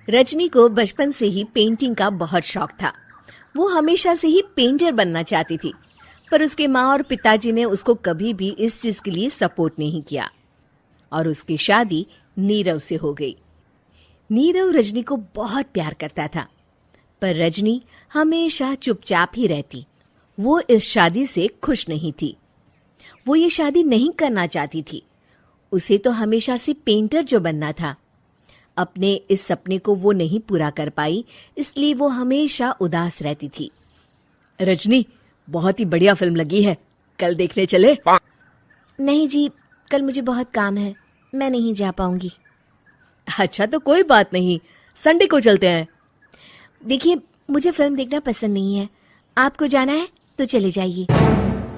रजनी को बचपन से ही पेंटिंग का बहुत शौक था। वो हमेशा से ही पेंटर बनना चाहती थी, पर उसके माँ और पिताजी ने उसको कभी भी इस चीज के लिए सपोर्ट नहीं किया और उसकी शादी नीरव से हो गई। नीरव रजनी को बहुत प्यार करता था, पर रजनी हमेशा चुपचाप ही रहती। वो इस शादी से खुश नहीं थी। वो ये शादी नहीं करना चाहती थी। उसे तो हमेशा से पेंटर जो बनना था। अपने इस सपने को वो नहीं पूरा कर पाई, इसलिए वो हमेशा उदास रहती थी। रजनी, बहुत ही बढ़िया फिल्म लगी है, कल देखने चले? नहीं जी, कल मुझे बहुत काम है, मैं नहीं जा पाऊंगी। अच्छा तो कोई बात नहीं, संडे को चलते हैं। देखिए, मुझे फिल्म देखना पसंद नहीं है। आपको जाना है तो चले जाइए।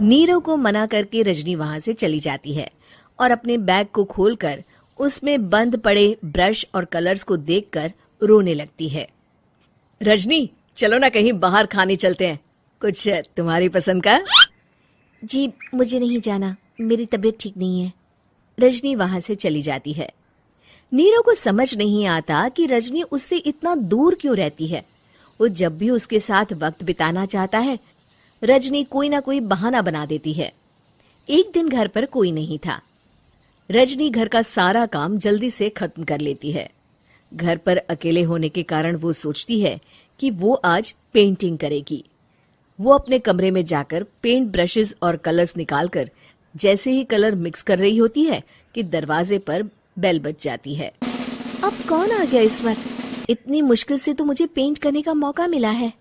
नीरव को मना करके रजनी वहां से चली जाती है और अपने बैग को खोलकर उसमें बंद पड़े ब्रश और कलर्स को देखकर रोने लगती है। रजनी, चलो ना कहीं बाहर खाने चलते हैं, कुछ तुम्हारी पसंद का। जी, मुझे नहीं जाना, मेरी तबीयत ठीक नहीं है। रजनी वहां से चली जाती है। नीरव को समझ नहीं आता कि रजनी उससे इतना दूर क्यों रहती है। वो जब भी उसके साथ वक्त बिताना चाहता है, रजनी कोई ना कोई बहाना बना देती है। एक दिन घर पर कोई नहीं था। रजनी घर का सारा काम जल्दी से खत्म कर लेती है। घर पर अकेले होने के कारण वो सोचती है कि वो आज पेंटिंग करेगी। वो अपने कमरे में जाकर पेंट ब्रशेस और कलर्स निकालकर जैसे ही कलर मिक्स कर रही होती है कि दरवाजे पर बेल बज जाती है। अब कौन आ गया इस वक्त? इतनी मुश्किल से तो मुझे पेंट करने का मौका मिला है।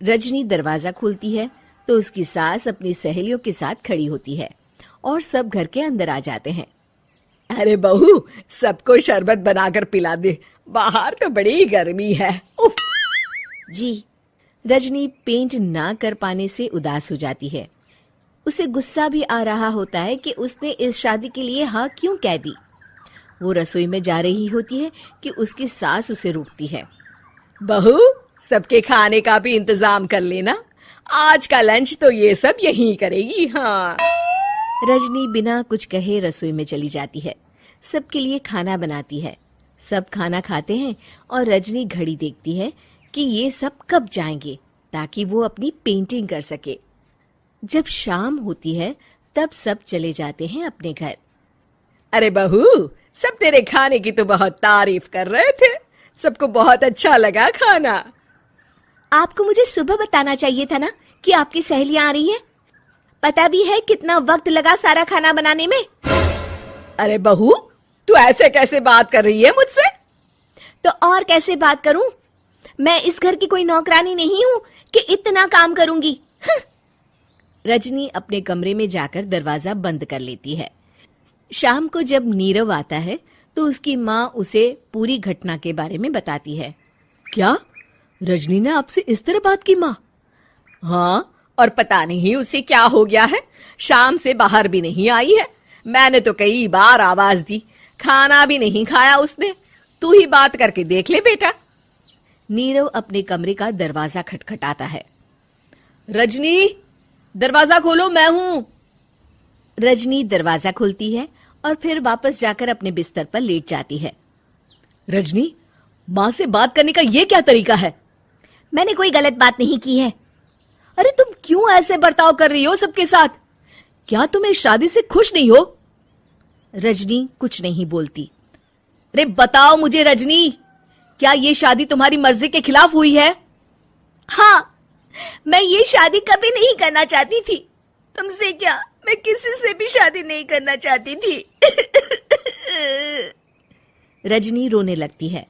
रजनी दरवाजा खोलती है तो उसकी सास अपनी सहेलियों के साथ खड़ी होती है और सब घर के अंदर आ जाते हैं। अरे बहू, सबको शरबत बनाकर पिला दे, बाहर तो बड़ी गर्मी है। उफ। जी। रजनी पेंट ना कर पाने से उदास हो जाती है। उसे गुस्सा भी आ रहा होता है कि उसने इस शादी के लिए हाँ क्यों कह दी। वो रसोई में जा रही होती है कि उसकी सास उसे रोकती है। बहू, सबके खाने का भी इंतजाम कर लेना, आज का लंच तो ये सब यहीं करेगी। हाँ। रजनी बिना कुछ कहे रसोई में चली जाती है। सबके लिए खाना बनाती है। सब खाना खाते हैं और रजनी घड़ी देखती है कि ये सब कब जाएंगे ताकि वो अपनी पेंटिंग कर सके। जब शाम होती है तब सब चले जाते हैं अपने घर। अरे बहू, सब तेरे खाने की तो बहुत तारीफ कर रहे थे, सबको बहुत अच्छा लगा खाना। आपको मुझे सुबह बताना चाहिए था ना कि आपकी सहेलियां आ रही है। पता भी है कितना वक्त लगा सारा खाना बनाने में। अरे बहू, तू ऐसे कैसे बात कर रही है मुझसे? तो और कैसे बात करूं? मैं इस घर की कोई नौकरानी नहीं हूं कि इतना काम करूंगी। रजनी अपने कमरे में जाकर दरवाजा बंद कर लेती है। शाम को जब नीरव आता है तो उसकी माँ उसे पूरी घटना के बारे में बताती है। क्या रजनी ने आपसे इस तरह बात की माँ? हाँ, और पता नहीं उसे क्या हो गया है, शाम से बाहर भी नहीं आई है। मैंने तो कई बार आवाज दी, खाना भी नहीं खाया उसने। तू ही बात करके देख ले बेटा। नीरव अपने कमरे का दरवाजा खटखटाता है। रजनी, दरवाजा खोलो, मैं हूं। रजनी दरवाजा खोलती है और फिर वापस जाकर अपने बिस्तर पर लेट जाती है। रजनी, माँ से बात करने का ये क्या तरीका है? मैंने कोई गलत बात नहीं की है। अरे तुम क्यों ऐसे बर्ताव कर रही हो सबके साथ? क्या तुम इस शादी से खुश नहीं हो? रजनी कुछ नहीं बोलती। अरे बताओ मुझे रजनी, क्या ये शादी तुम्हारी मर्जी के खिलाफ हुई है? हाँ, मैं ये शादी कभी नहीं करना चाहती थी। तुमसे क्या, मैं किसी से भी शादी नहीं करना चाहती थी। रजनी रोने लगती है।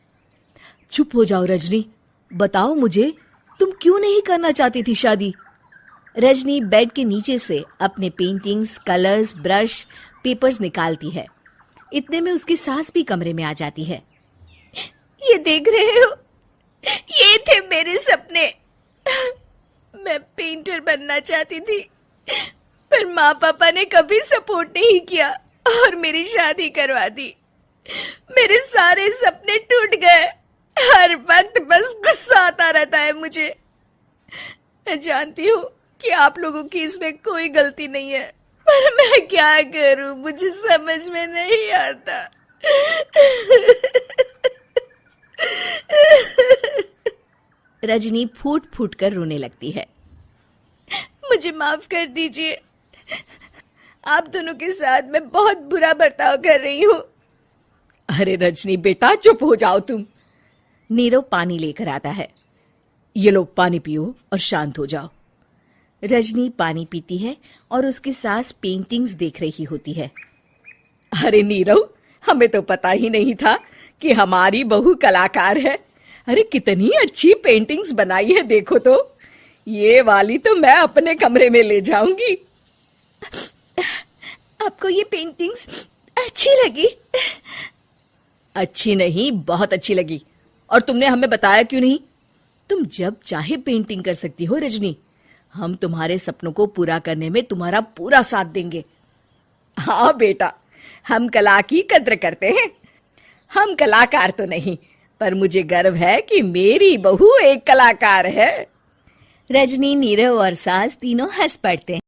चुप हो जाओ रजनी, बताओ मुझे, तुम क्यों नहीं करना चाहती थी शादी? रजनी बेड के नीचे से अपने पेंटिंग्स, कलर्स, ब्रश, पेपर्स निकालती है। इतने में उसकी सास भी कमरे में आ जाती है। ये देख रहे हो, ये थे मेरे सपने। मैं पेंटर बनना चाहती थी, पर माँ पापा ने कभी सपोर्ट नहीं किया और मेरी शादी करवा दी। मेरे सारे सपने टूट गए। हर वक्त बस गुस्सा आता रहता है मुझे। मैं जानती हूँ कि आप लोगों की इसमें कोई गलती नहीं है, पर मैं क्या करूं, मुझे समझ में नहीं आता। रजनी फूट फूट कर रोने लगती है। मुझे माफ कर दीजिए, आप दोनों के साथ मैं बहुत बुरा बर्ताव कर रही हूँ। अरे रजनी बेटा, चुप हो जाओ तुम। नीरव पानी लेकर आता है। ये लो पानी पियो और शांत हो जाओ। रजनी पानी पीती है और उसकी सास पेंटिंग्स देख रही होती है। अरे नीरव, हमें तो पता ही नहीं था कि हमारी बहू कलाकार है। अरे कितनी अच्छी पेंटिंग्स बनाई है, देखो तो। ये वाली तो मैं अपने कमरे में ले जाऊंगी। आपको ये पेंटिंग्स अच्छी लगी? अच्छी नहीं, बहुत अच्छी लगी। और तुमने हमें बताया क्यों नहीं? तुम जब चाहे पेंटिंग कर सकती हो रजनी। हम तुम्हारे सपनों को पूरा करने में तुम्हारा पूरा साथ देंगे। हाँ बेटा, हम कला की कद्र करते हैं। हम कलाकार तो नहीं, पर मुझे गर्व है कि मेरी बहू एक कलाकार है। रजनी, नीरव और सास तीनों हंस पड़ते हैं।